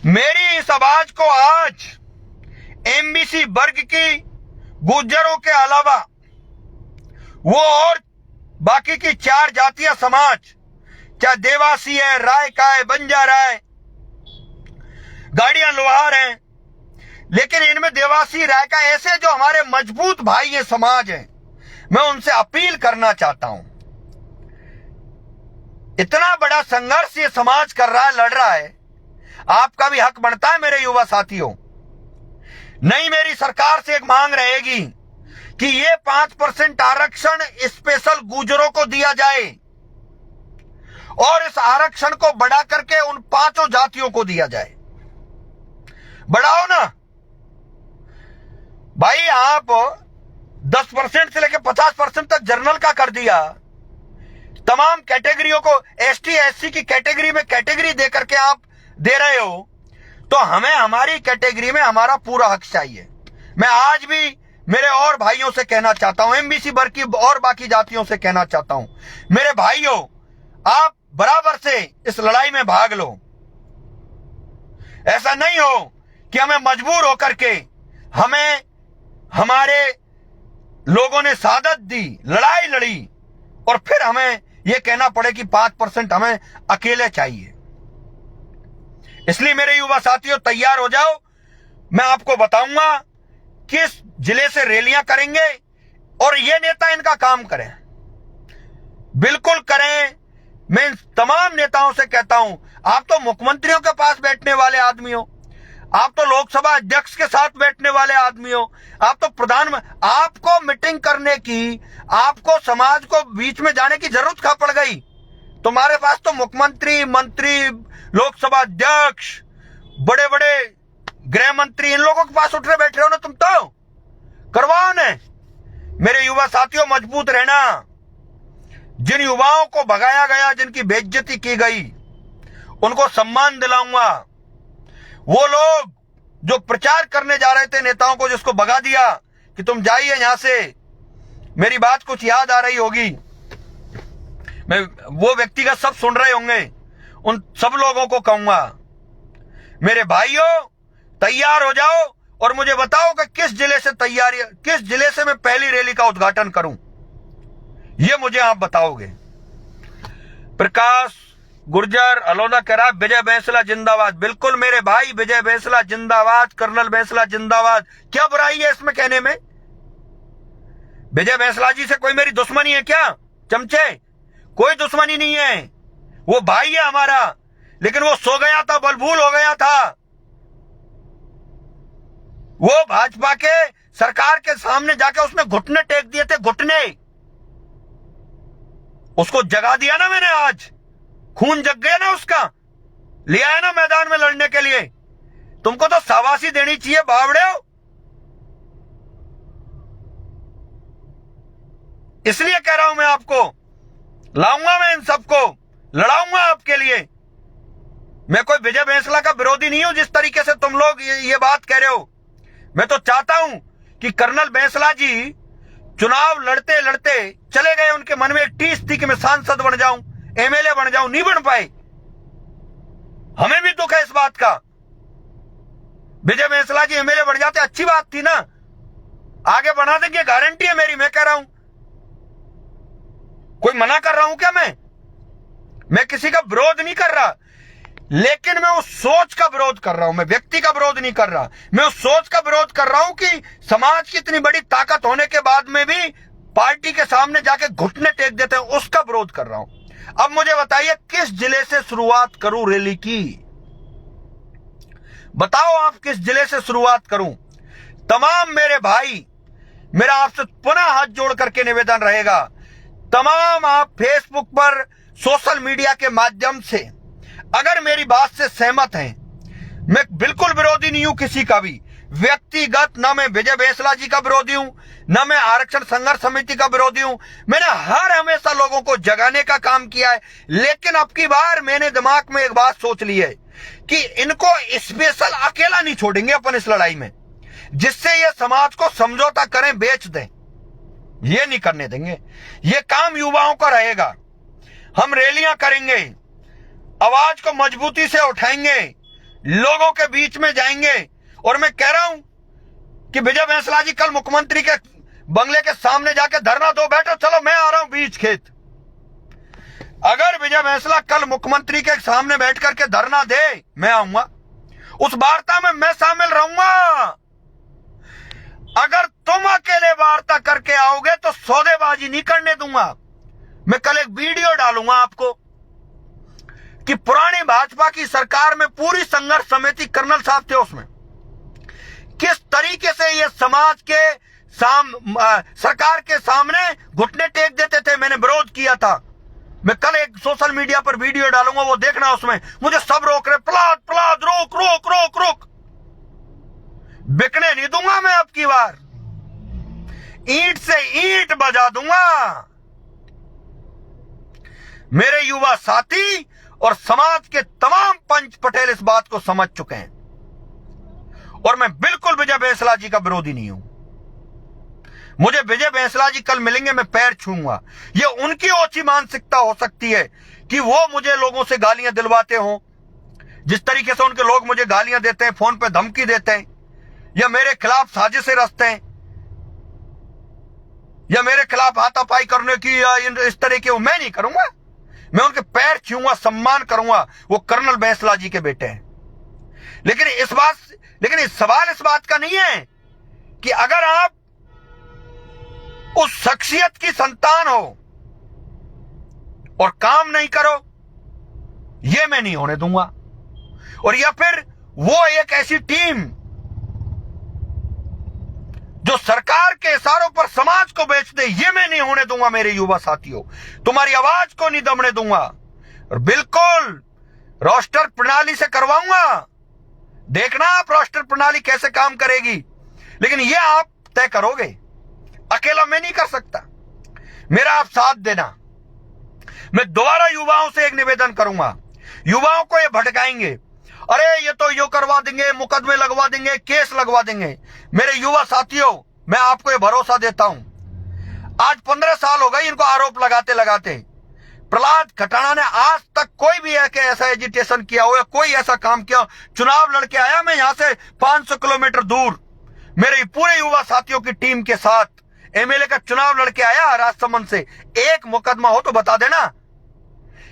Speaker 1: मेरी इस आवाज को आज एमबीसी वर्ग की, गुर्जरों के अलावा वो और बाकी की 4 जातीय समाज, चाहे देवासी है, राय का है, बंजारा है, गाड़ियां लोहार हैं, लेकिन इनमें देवासी, राय का ऐसे जो हमारे मजबूत भाई ये समाज है, मैं उनसे अपील करना चाहता हूं। इतना बड़ा संघर्ष ये समाज कर रहा है, लड़ रहा है, आपका भी हक बनता है मेरे युवा साथियों। नहीं, मेरी सरकार से एक मांग रहेगी कि ये 5% आरक्षण स्पेशल गुर्जरों को दिया जाए और इस आरक्षण को बढ़ा करके उन 5 जातियों को दिया जाए। बढ़ाओ ना भाई, आप 10% से लेकर 50% तक जनरल का कर दिया, तमाम कैटेगरियों को, एसटी एससी की कैटेगरी में कैटेगरी दे करके आप दे रहे हो, तो हमें हमारी कैटेगरी में हमारा पूरा हक चाहिए। मैं आज भी मेरे और भाइयों से कहना चाहता हूं, एमबीसी वर्ग की और बाकी जातियों से कहना चाहता हूं, मेरे भाइयों, आप बराबर से इस लड़ाई में भाग लो। ऐसा नहीं हो कि हमें मजबूर होकर के, हमें हमारे लोगों ने सादत दी, लड़ाई लड़ी, और फिर हमें यह कहना पड़े कि 5% हमें अकेले चाहिए। इसलिए मेरे युवा साथियों, तैयार हो जाओ। मैं आपको बताऊंगा किस जिले से रैलियां करेंगे, और ये नेता इनका काम करें, बिल्कुल करें। मैं इन तमाम नेताओं से कहता हूं, आप तो मुख्यमंत्रियों के पास बैठने वाले आदमी हो, आप तो लोकसभा अध्यक्ष के साथ बैठने वाले आदमी हो, आप तो प्रधानमंत्री, आपको मीटिंग करने की, आपको समाज को बीच में जाने की जरूरत कहां पड़ गई? तुम्हारे पास तो मुख्यमंत्री, मंत्री, लोकसभा अध्यक्ष, बड़े बड़े गृह मंत्री, इन लोगों के पास उठ रहे बैठ रहे हो ना, तुम तो करवाओ ने। मेरे युवा साथियों, मजबूत रहना। जिन युवाओं को भगाया गया, जिनकी बेइज्जती की गई, उनको सम्मान दिलाऊंगा। वो लोग जो प्रचार करने जा रहे थे नेताओं को, जिसको भगा दिया कि तुम जाइए यहां से, मेरी बात कुछ याद आ रही होगी, मैं वो व्यक्तिगत सब सुन रहे होंगे, उन सब लोगों को कहूंगा, मेरे भाइयों तैयार हो जाओ और मुझे बताओ कि किस जिले से मैं पहली रैली का उद्घाटन करूं, ये मुझे आप बताओगे। प्रकाश गुर्जर अलोदा कह रहा विजय बैंसला जिंदाबाद। बिल्कुल मेरे भाई, विजय बैंसला जिंदाबाद, कर्नल बैंसला जिंदाबाद। क्या बुराई है इसमें कहने में? विजय बैंसला जी से कोई मेरी दुश्मनी है क्या चमचे? कोई दुश्मनी नहीं है, वो भाई है हमारा, लेकिन वो सो गया था, बलबूल हो गया था। वो भाजपा के सरकार के सामने जाके उसने घुटने टेक दिए थे, घुटने। उसको जगा दिया ना मैंने, आज खून जग गया ना उसका, लिया है ना मैदान में लड़ने के लिए। तुमको तो शाबाशी देनी चाहिए बावड़े हो। इसलिए कह रहा हूं मैं आपको, लाऊंगा मैं इन सबको, लड़ाऊंगा आपके लिए। मैं कोई विजय बैंसला का विरोधी नहीं हूं जिस तरीके से तुम लोग ये बात कह रहे हो। मैं तो चाहता हूं कि कर्नल बैंसला जी चुनाव लड़ते लड़ते चले गए, उनके मन में एक टीस थी कि मैं सांसद बन जाऊं, एमएलए बन जाऊं, नहीं बन पाए। हमें भी दुख है इस बात का। विजय बैंसला जी एमएलए बन जाते अच्छी बात थी ना, आगे बना देंगे, गारंटी है मेरी। मैं कह रहा हूं, कोई मना कर रहा हूं क्या? मैं किसी का विरोध नहीं कर रहा, लेकिन मैं उस सोच का विरोध कर रहा हूं। मैं व्यक्ति का विरोध नहीं कर रहा, मैं उस सोच का विरोध कर रहा हूं कि समाज की इतनी बड़ी ताकत होने के बाद में भी पार्टी के सामने जाके घुटने टेक देते हैं, उसका विरोध कर रहा हूं। अब मुझे बताइए किस जिले से शुरुआत करूं रैली की? बताओ आप किस जिले से शुरुआत करूं? तमाम मेरे भाई, मेरा आपसे पुनः हाथ जोड़ करके निवेदन रहेगा, तमाम आप फेसबुक पर, सोशल मीडिया के माध्यम से अगर मेरी बात से सहमत हैं, मैं बिल्कुल विरोधी नहीं हूं किसी का भी व्यक्तिगत, ना मैं विजय बैंसला जी का विरोधी हूं, ना मैं आरक्षण संघर्ष समिति का विरोधी हूं। मैंने हमेशा लोगों को जगाने का काम किया है, लेकिन अब की बार मैंने दिमाग में एक बात सोच ली है कि इनको स्पेशल अकेला नहीं छोड़ेंगे अपन इस लड़ाई में, जिससे ये समाज को समझौता करें, बेच दें, ये नहीं करने देंगे। ये काम युवाओं का रहेगा। हम रैलियां करेंगे, आवाज को मजबूती से उठाएंगे, लोगों के बीच में जाएंगे। और मैं कह रहा हूं कि विजय बैंसला जी कल मुख्यमंत्री के बंगले के सामने जाके धरना दो, बैठो, चलो मैं आ रहा हूं बीच खेत। अगर विजय बैंसला कल मुख्यमंत्री के सामने बैठ करके धरना दे, मैं आऊंगा उस वार्ता में, मैं शामिल रहूंगा। अगर तुम अकेले वार्ता करके आओगे तो सौदेबाजी नहीं करने दूंगा। मैं कल एक वीडियो डालूंगा आपको कि पुरानी भाजपा की सरकार में पूरी संघर्ष समिति, कर्नल साहब थे उसमें, किस तरीके से ये समाज के सरकार के सामने घुटने टेक देते थे। मैंने विरोध किया था। मैं कल एक सोशल मीडिया पर वीडियो डालूंगा, वो देखना। उसमें मुझे सब रोक रहे, प्रहलाद प्रहलाद रोक रोक रोक रोक। बिकने नहीं दूंगा मैं अब की बार, ईंट से ईंट बजा दूंगा। मेरे युवा साथी और समाज के तमाम पंच पटेल इस बात को समझ चुके हैं, और मैं बिल्कुल विजय बैंसला जी का विरोधी नहीं हूं। मुझे विजय बैंसला जी कल मिलेंगे, मैं पैर छूंगा। ये उनकी ओछी मानसिकता हो सकती है कि वो मुझे लोगों से गालियां दिलवाते हो, जिस तरीके से उनके लोग मुझे गालियां देते हैं, फोन पे धमकी देते हैं, या मेरे खिलाफ साजिशें रचते हैं, या मेरे खिलाफ हाथापाई करने की या इस तरह की, मैं नहीं करूंगा। मैं उनके पैर छूंगा, सम्मान करूंगा। वो कर्नल बैंसला जी के बेटे हैं। लेकिन इस सवाल इस बात का नहीं है कि अगर आप उस शख्सियत की संतान हो और काम नहीं करो, ये मैं नहीं होने दूंगा। और या फिर वो एक ऐसी टीम जो सरकार के इशारों पर समाज को बेच दे, ये मैं नहीं होने दूंगा। मेरे युवा साथियों, तुम्हारी आवाज को नहीं दबने दूंगा। और बिल्कुल रोस्टर प्रणाली से करवाऊंगा। देखना आप रोस्टर प्रणाली कैसे काम करेगी, लेकिन ये आप तय करोगे, अकेला मैं नहीं कर सकता। मेरा आप साथ देना। मैं दोबारा युवाओं से एक निवेदन करूंगा, युवाओं को ये भटकाएंगे अरे ये तो यो करवा देंगे, मुकदमे लगवा देंगे, केस लगवा देंगे। मेरे युवा साथियों, मैं आपको ये भरोसा देता हूं, आज 15 साल हो गए इनको आरोप लगाते लगाते। प्रहलाद खटाना ने आज तक कोई भी ऐसा एजिटेशन किया हो या कोई ऐसा काम किया हो? चुनाव लड़के आया मैं यहां से 500 किलोमीटर दूर मेरे पूरे युवा साथियों की टीम के साथ एमएलए का चुनाव लड़के आया राजसमंद से। एक मुकदमा हो तो बता देना।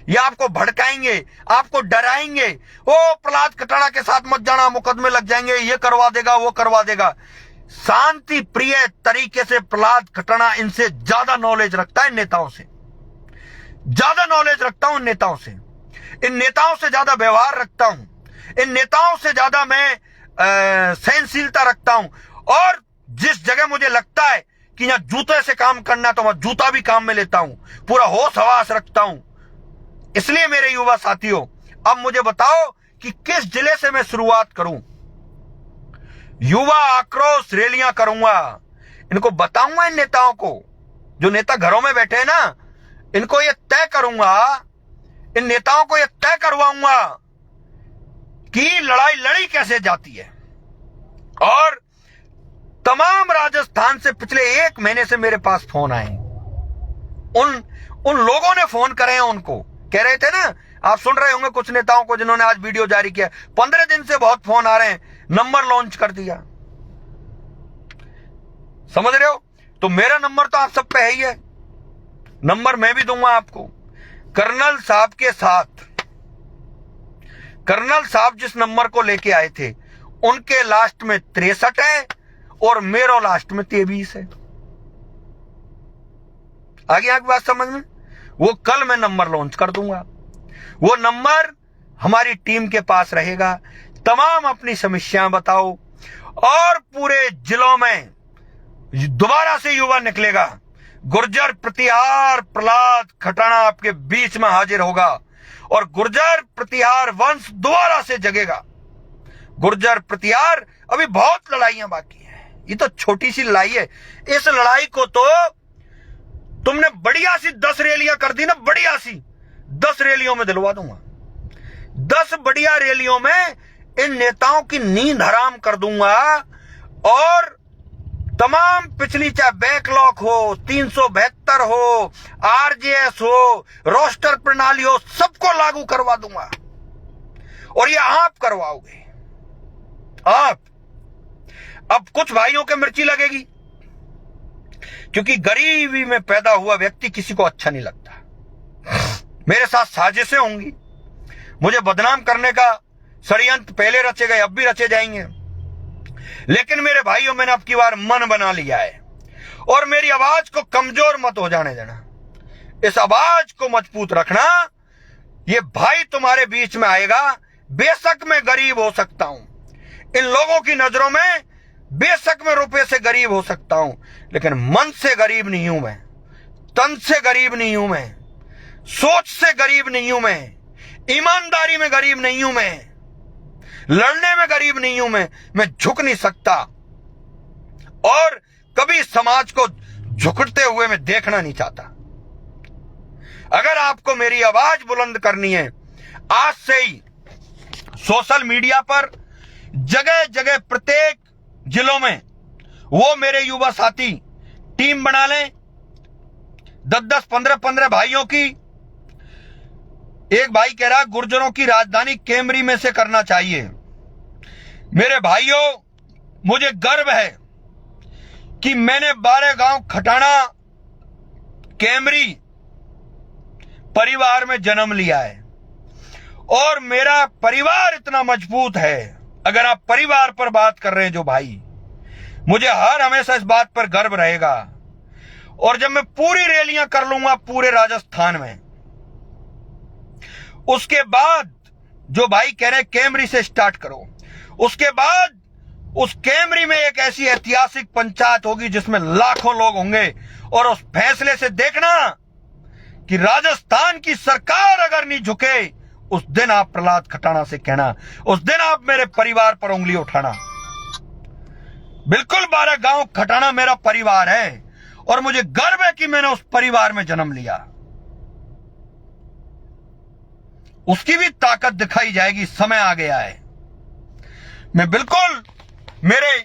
Speaker 1: ये आपको भड़काएंगे, आपको डराएंगे, ओ प्रहलाद खटाना के साथ मत जाना, मुकदमे लग जाएंगे, ये करवा देगा, वो करवा देगा। शांति प्रिय तरीके से प्रहलाद खटाना इनसे ज्यादा नॉलेज रखता है, नेताओं से ज्यादा नॉलेज रखता हूं, नेताओं से, इन नेताओं से ज्यादा व्यवहार रखता हूं, इन नेताओं से ज्यादा मैं सहनशीलता रखता हूं। और जिस जगह मुझे लगता है कि यहां जूते से काम करना तो मैं जूता भी काम में लेता हूं, पूरा होश हवास रखता हूं। इसलिए मेरे युवा साथियों, अब मुझे बताओ कि किस जिले से मैं शुरुआत करूं। युवा आक्रोश रैलियां करूंगा, इनको बताऊंगा, इन नेताओं को, जो नेता घरों में बैठे हैं ना, इनको ये तय करूंगा, इन नेताओं को ये तय करवाऊंगा कि लड़ाई लड़ी कैसे जाती है। और तमाम राजस्थान से पिछले 1 महीने से मेरे पास फोन आए, उन लोगों ने फोन करे हैं, उनको कह रहे थे ना, आप सुन रहे होंगे कुछ नेताओं को जिन्होंने आज वीडियो जारी किया, 15 दिन से बहुत फोन आ रहे हैं, नंबर लॉन्च कर दिया। समझ रहे हो? तो मेरा नंबर तो आप सब पे है ही है, नंबर मैं भी दूंगा आपको। कर्नल साहब के साथ, कर्नल साहब जिस नंबर को लेके आए थे उनके लास्ट में 63 है और मेरा लास्ट में 23 है। आगे आगे बात समझ में? वो कल मैं नंबर लॉन्च कर दूंगा, वो नंबर हमारी टीम के पास रहेगा। तमाम अपनी समस्याएं बताओ और पूरे जिलों में दोबारा से युवा निकलेगा। गुर्जर प्रतिहार प्रहलाद खटाना आपके बीच में हाजिर होगा और गुर्जर प्रतिहार वंश दोबारा से जगेगा। गुर्जर प्रतिहार, अभी बहुत लड़ाइयां बाकी हैं, ये तो छोटी सी लड़ाई है। इस लड़ाई को तो तुमने बढ़िया सी 10 रैलियां कर दी ना, बढ़िया सी 10 रैलियों में दिलवा दूंगा। 10 बढ़िया रैलियों में इन नेताओं की नींद हराम कर दूंगा और तमाम पिछली, चाहे बैकलॉग हो, 372 हो, आरजेएस हो, रोस्टर प्रणाली हो, सबको लागू करवा दूंगा। और ये आप करवाओगे, आप। अब कुछ भाइयों के मिर्ची लगेगी, क्योंकि गरीबी में पैदा हुआ व्यक्ति किसी को अच्छा नहीं लगता। मेरे साथ साजिशें होंगी, मुझे बदनाम करने का षड्यंत्र पहले रचे गए, अब भी रचे जाएंगे। लेकिन मेरे भाइयों, मैंने अब की बार मन बना लिया है और मेरी आवाज को कमजोर मत हो जाने देना, इस आवाज को मजबूत रखना। ये भाई तुम्हारे बीच में आएगा। बेशक मैं गरीब हो सकता हूं, इन लोगों की नजरों में बेशक मैं रुपए से गरीब हो सकता हूं, लेकिन मन से गरीब नहीं हूं मैं, तन से गरीब नहीं हूं मैं, सोच से गरीब नहीं हूं मैं, ईमानदारी में गरीब नहीं हूं मैं, लड़ने में गरीब नहीं हूं मैं झुक नहीं सकता और कभी समाज को झुकते हुए मैं देखना नहीं चाहता। अगर आपको मेरी आवाज बुलंद करनी है, आज से ही सोशल मीडिया पर जगह जगह प्रत्येक जिलों में वो मेरे युवा साथी टीम बना लें, 10-10, 15-15 भाइयों की। एक भाई कह रहा गुर्जरों की राजधानी कैमरी में से करना चाहिए। मेरे भाइयों, मुझे गर्व है कि मैंने 12 गांव खटाना कैमरी परिवार में जन्म लिया है और मेरा परिवार इतना मजबूत है। अगर आप परिवार पर बात कर रहे हैं जो भाई, मुझे हर हमेशा इस बात पर गर्व रहेगा। और जब मैं पूरी रैलियां कर लूंगा पूरे राजस्थान में, उसके बाद जो भाई कह रहे कैमरी से स्टार्ट करो, उसके बाद उस कैमरी में एक ऐसी ऐतिहासिक पंचायत होगी जिसमें लाखों लोग होंगे और उस फैसले से देखना कि राजस्थान की सरकार अगर नहीं झुके, उस दिन आप प्रहलाद खटाना से कहना, उस दिन आप मेरे परिवार पर उंगली उठाना। बिल्कुल 12 गांव खटाना मेरा परिवार है और मुझे गर्व है कि मैंने उस परिवार में जन्म लिया। उसकी भी ताकत दिखाई जाएगी, समय आ गया है। मैं बिल्कुल मेरे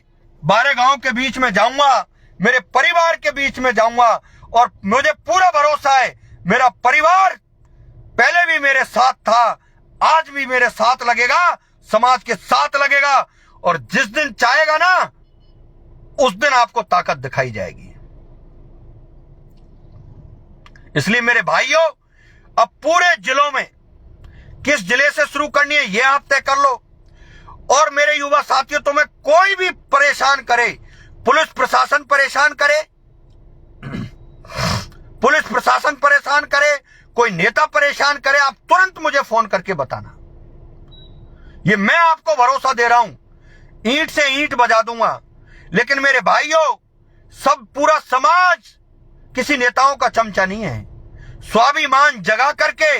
Speaker 1: बारे गांव के बीच में जाऊंगा, मेरे परिवार के बीच में जाऊंगा, और मुझे पूरा भरोसा है मेरा परिवार पहले भी मेरे साथ था, आज भी मेरे साथ लगेगा, समाज के साथ लगेगा, और जिस दिन चाहेगा ना उस दिन आपको ताकत दिखाई जाएगी। इसलिए मेरे भाइयों, अब पूरे जिलों में किस जिले से शुरू करनी है यह आप तय कर लो। और मेरे युवा साथियों, तुम्हें कोई भी परेशान करे, पुलिस प्रशासन परेशान करे, पुलिस प्रशासन परेशान करे, कोई नेता परेशान करे, आप तुरंत मुझे फोन करके बताना। ये मैं आपको भरोसा दे रहा हूं, ईंट से ईंट बजा दूंगा। लेकिन मेरे भाइयों, सब पूरा समाज किसी नेताओं का चमचा नहीं है। स्वाभिमान जगा करके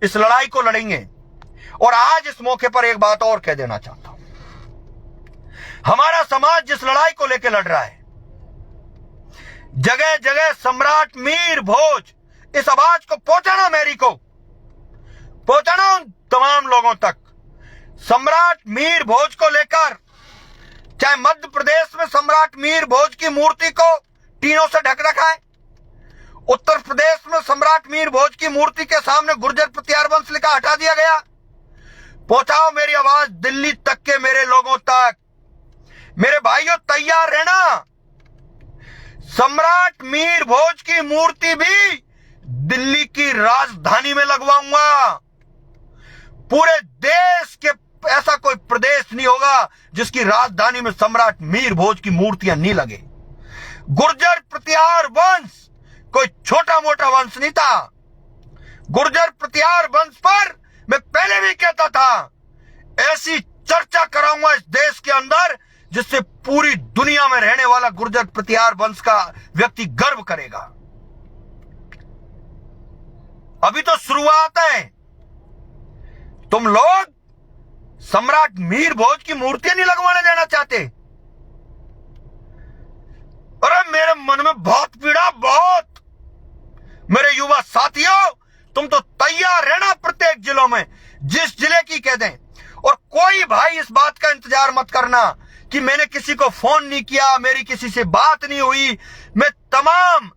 Speaker 1: इस लड़ाई को लड़ेंगे। और आज इस मौके पर एक बात और कह देना चाहता हूं, हमारा समाज जिस लड़ाई को लेकर लड़ रहा है, जगह जगह सम्राट मीर भोज, इस आवाज को पहुंचाना, मेरी को पहुंचाना उन तमाम लोगों तक। सम्राट मीर भोज को लेकर, चाहे मध्य प्रदेश में सम्राट मीर भोज की मूर्ति को टीनों से ढक रखा है, उत्तर प्रदेश में सम्राट मीर भोज की मूर्ति के सामने गुर्जर प्रतिहार वंश लिखा हटा दिया गया। पहुंचाओ मेरी आवाज दिल्ली तक के मेरे लोगों तक। मेरे भाइयों, तैयार रहना, सम्राट मीर भोज की मूर्ति भी दिल्ली की राजधानी में लगवाऊंगा। पूरे देश के ऐसा कोई प्रदेश नहीं होगा जिसकी राजधानी में सम्राट मीर भोज की मूर्तियां नहीं लगे। गुर्जर प्रतिहार वंश कोई छोटा मोटा वंश नहीं था। गुर्जर प्रतिहार वंश पर मैं पहले भी कहता था, ऐसी चर्चा कराऊंगा इस देश के अंदर जिससे पूरी दुनिया में रहने वाला गुर्जर प्रतिहार वंश का व्यक्ति गर्व करेगा। अभी तो शुरुआत है। तुम लोग सम्राट मीर भोज की मूर्तियां नहीं लगवाने देना चाहते। अरे मेरे मन में बहुत पीड़ा, बहुत। मेरे युवा साथियों, तुम तो तैयार रहना प्रत्येक जिलों में, जिस जिले की कह दें। और कोई भाई इस बात का इंतजार मत करना कि मैंने किसी को फोन नहीं किया, मेरी किसी से बात नहीं हुई। मैं तमाम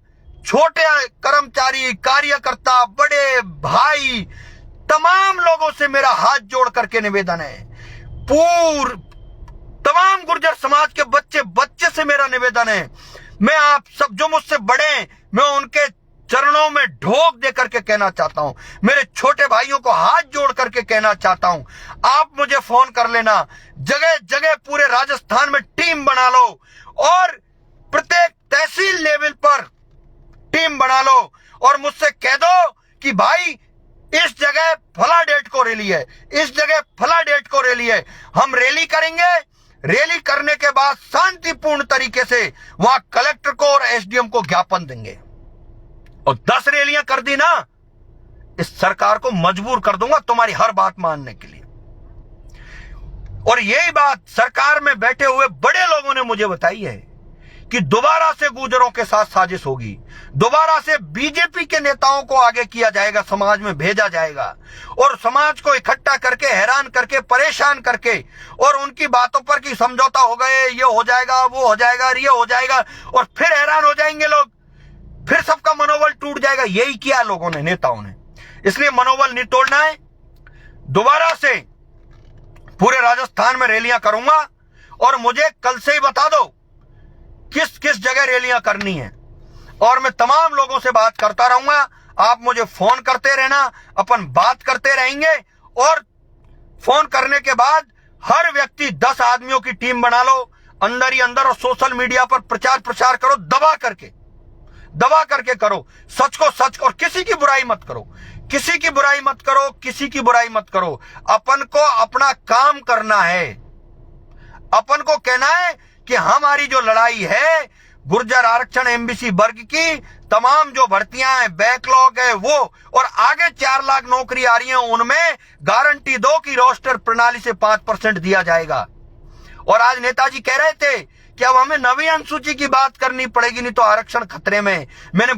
Speaker 1: छोटे कर्मचारी, कार्यकर्ता, बड़े भाई, तमाम लोगों से मेरा हाथ जोड़ करके निवेदन है। तमाम गुर्जर समाज के बच्चे से मेरा निवेदन है, मैं आप सब जो मुझसे बड़े, मैं उनके चरणों में ढोक दे करके कहना चाहता हूं, मेरे छोटे भाइयों को हाथ जोड़ करके कहना चाहता हूं, आप मुझे फोन कर लेना। जगह जगह पूरे राजस्थान में टीम बना लो और प्रत्येक तहसील लेवल पर टीम बना लो और मुझसे कह दो कि भाई इस जगह फला डेट को रैली है, इस जगह फला डेट को रैली है। हम रैली करेंगे, रैली करने के बाद शांतिपूर्ण तरीके से वहां कलेक्टर को और एसडीएम को ज्ञापन देंगे। और 10 रैलियां कर दी ना, इस सरकार को मजबूर कर दूंगा तुम्हारी हर बात मानने के लिए। और यही बात सरकार में बैठे हुए बड़े लोगों ने मुझे बताई है कि दोबारा से गुर्जरों के साथ साजिश होगी, दोबारा से बीजेपी के नेताओं को आगे किया जाएगा, समाज में भेजा जाएगा और समाज को इकट्ठा करके, हैरान करके, परेशान करके और उनकी बातों पर कि समझौता हो गए, ये हो जाएगा, वो हो जाएगा, ये हो जाएगा, और फिर हैरान हो जाएंगे लोग, फिर सबका मनोबल टूट जाएगा। यही किया लोगों ने, नेताओं ने। इसलिए मनोबल नहीं तोड़ना है। दोबारा से पूरे राजस्थान में रैलियां करूंगा और मुझे कल से ही बता दो किस किस जगह रैलियां करनी है और मैं तमाम लोगों से बात करता रहूंगा। आप मुझे फोन करते रहना, अपन बात करते रहेंगे और फोन करने के बाद हर व्यक्ति 10 आदमियों की टीम बना लो, अंदर ही अंदर, और सोशल मीडिया पर प्रचार करो, दबा करके करो, सच को सच, और किसी की बुराई मत करो, किसी की बुराई मत करो, किसी की बुराई मत करो। अपन को अपना काम करना है, अपन को कहना है कि हमारी जो लड़ाई है गुर्जर आरक्षण, एमबीसी वर्ग की तमाम जो भर्तियां हैं, बैकलॉग है वो, और आगे 4 लाख नौकरी आ रही है, उनमें गारंटी दो कि रोस्टर प्रणाली से 5% दिया जाएगा। और आज नेताजी कह रहे थे कि अब हमें नवी अनुसूची की बात करनी पड़ेगी, नहीं तो आरक्षण खतरे में। मैंने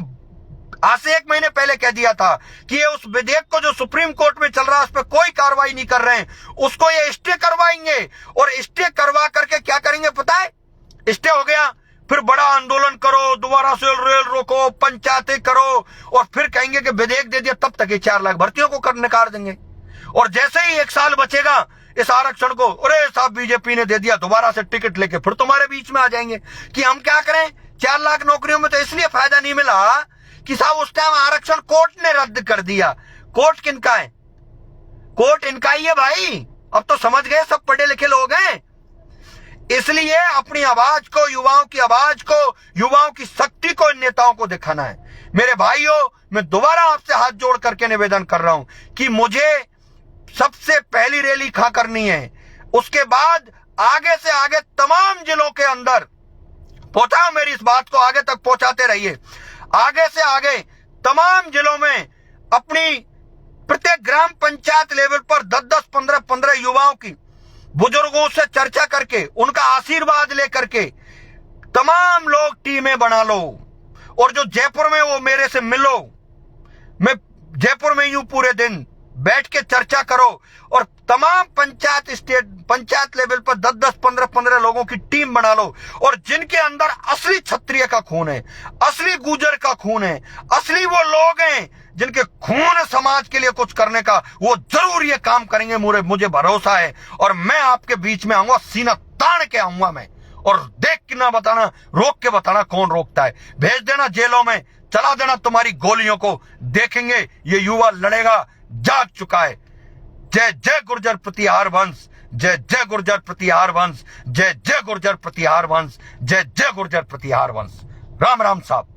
Speaker 1: आज से 1 महीने पहले कह दिया था कि ये उस विधेयक को जो सुप्रीम कोर्ट में चल रहा है उस पर कोई कार्रवाई नहीं कर रहे हैं, उसको ये स्टे करवाएंगे। और स्टे करवा करके क्या करेंगे पता है? स्टे हो गया, फिर बड़ा आंदोलन करो, दोबारा से रेल रोको, पंचायतें करो, और फिर कहेंगे कि विधेयक दे दिया, तब तक ये 4 लाख भर्तियों को निकाल देंगे। और जैसे ही 1 साल बचेगा इस आरक्षण को, अरे साहब बीजेपी ने दे दिया, दोबारा से टिकट लेके फिर तुम्हारे बीच में आ जाएंगे कि हम क्या करें। 4 लाख नौकरियों में तो इसलिए फायदा नहीं मिला कि साहब उस टाइम आरक्षण कोर्ट ने रद्द कर दिया। कोर्ट किनका है? कोर्ट इनका ही है भाई। अब तो समझ गए, सब पढ़े लिखे लोग हैं। इसलिए अपनी आवाज को, युवाओं की आवाज को, युवाओं की शक्ति को इन नेताओं को दिखाना है। मेरे भाइयों, मैं दोबारा आपसे हाथ जोड़ करके निवेदन कर रहा हूं कि मुझे सबसे पहली रैली कहां करनी है, उसके बाद आगे से आगे तमाम जिलों के अंदर पहुंचाओ। मेरी इस बात को आगे तक पहुंचाते रहिए। आगे से आगे तमाम जिलों में अपनी प्रत्येक ग्राम पंचायत लेवल पर 10-10, 15-15 युवाओं की, बुजुर्गों से चर्चा करके, उनका आशीर्वाद लेकर के तमाम लोग टीमें बना लो। और जो जयपुर में वो मेरे से मिलो, मैं जयपुर में यूं पूरे दिन बैठ के चर्चा करो और तमाम पंचायत लेवल पर 10-10, 15-15 लोगों की टीम बना लो। और जिनके अंदर असली क्षत्रिय का खून है, असली गुर्जर का खून है, असली वो लोग हैं जिनके खून समाज के लिए कुछ करने का, वो जरूर ये काम करेंगे, मुझे भरोसा है। और मैं आपके बीच में आऊंगा, सीना तान के आऊंगा मैं, और देख के ना बताना, रोक के बताना कौन रोकता है। भेज देना जेलों में, चला देना तुम्हारी गोलियों को, देखेंगे ये युवा लड़ेगा, जाग चुका है। जय जय गुर्जर प्रतिहार वंश, जय जय गुर्जर प्रतिहार वंश, जय जय गुर्जर प्रतिहार वंश, जय जय गुर्जर प्रतिहार वंश। राम राम साहब।